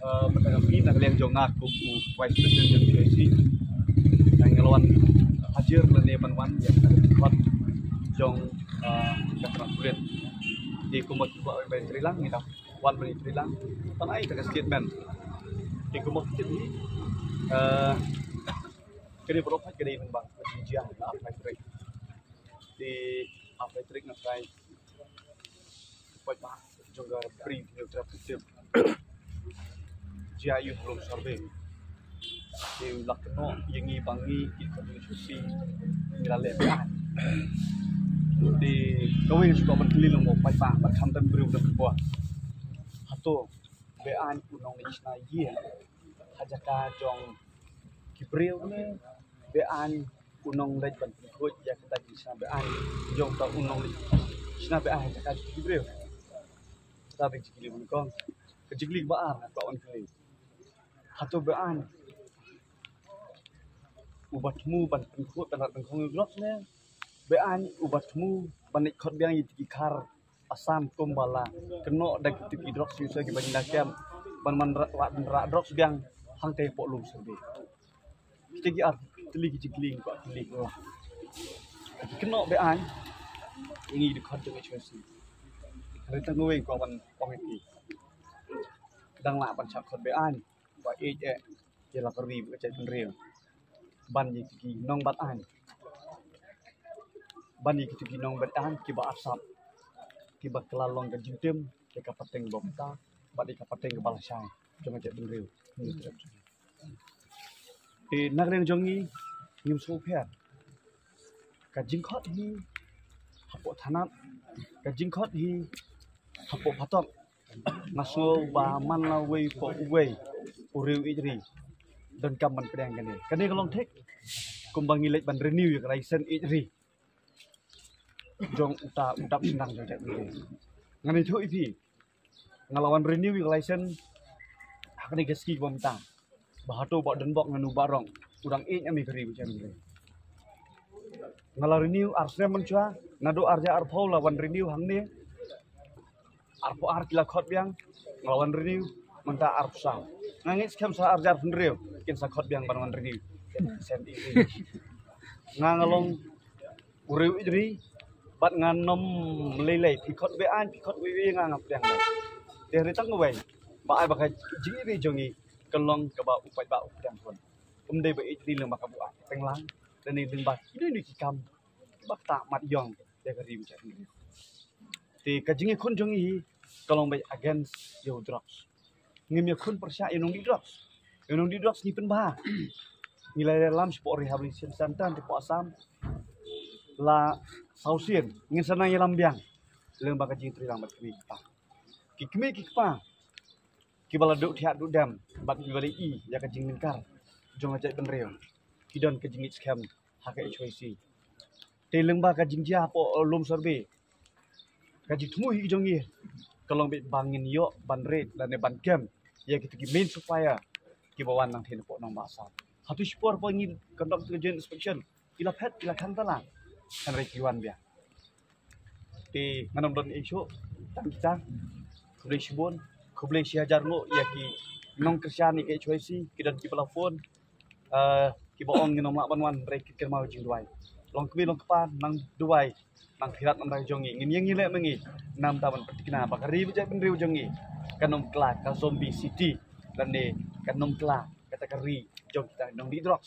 Menanggapi kalian jongat kuku Vice President yang PIC yang ngelawan hajar lene panwan yang kuat jong yang kulit di kumut buat beri trilang ni tau wan beri trilang tanai tak statement di kumut ini kini beropat kini membang penjian apa trik di apa trik nafai buat bah jonggar beri neutral Jia yu belum survey. Di lakno yang bangi kita diskusi nilai lepas. Di kawin suka berkeliling mau pak berkantan beriu dan berbuah. Atau bean punong isna ye. Hajaka jong kibriu ni bean punong lej berikut ya kita bisa bean jong tak punong isna bean hajaka kibriu. Tapi jikili bukan kejikli baar atau on keli. Atau bean ubatmu ban pengkut dan pengkong grosnya bean ubatmu banik khot biang yitikar asam kumbala keno dak tiki drops yusa gi bani nakam ban rak drops biang hang te pok lum serbe tigi ar teli gi jikling ko teli lah keno bean ingi di khot jeng HSC hari tangwe ko ban komiti dang la ban chak khot bean và ít thì là cái gì cũng chạy bên riêng ban gì thì nông bắt ăn ban gì thì nông bắt ăn khi bà asap khi bà kelalong cái jin tim cái kapateng bom ta bà đi kapateng cái balasai cho nó chạy bên riêng thì nắc lên trong nghi nghiêm số phe cái jin khót hi học bộ thanat cái jin khót hi học bộ phát tông masuk ba man la way for way uriu idri dan kaman pedang kani kalau tek kumbangi lek ban renew yang license idri jong utap senang jong cak ni ngani thu ipi ngalawan renew yang license hakni geski bomta bahato bak den bok nganu barong udang ami keri macam ni ngalau renew arsnya mencua nado arja arpau lawan renew hang ni arpo ar kila khot biang ngelawan renew menta arpsang ngangit skam sa arjar penrew kin sa khot biang banwan renew sen ini ngangalong uriu idri bat nganom lelei pikot bean pikot wiwi ngangap biang dari tang we ba ai bakai jiri jongi kelong ke ba upai ba upang pun dei ba idri leng ba kabu tenglang dan ni leng ba ini kikam bak ta mat yong de kari macam ni ti kajingi kun jongi kalau baik against your drugs ngim yakun persya inong di drugs ni pen bah nilai dalam sport rehabilitation center di Asam la sausian ngin sana yelam biang leng baka jing tri lambat kami pa kikme kikpa kibala duk thiat duk dam bat kibali i ya ka jing mingkar jong ajak benreo kidon ka jingit scam hak HYC te leng baka jing ja po lum survey ka jing tmu hi jong ye kalau bangin yo ban red dan ban kem ya kita main supaya kibawan nang tin po nang masa hatu sport po ngin conduct inspection ila pet ila kantala kan rekiwan dia ti nganom don isu tang kita kublai sibon kublai siajar lo ya ki nong kristiani ke HYC kidan ki pelafon kibaong nginom mak banwan rek ker mau jing duai long kemi long kepan nang duai nang khirat nang jongi ngin yang ngile mengi nam taman petikna bakari bijak penriu jongi kanom kelak ka zombie city dan ni kanom kelak kata kari jong kita nong di drugs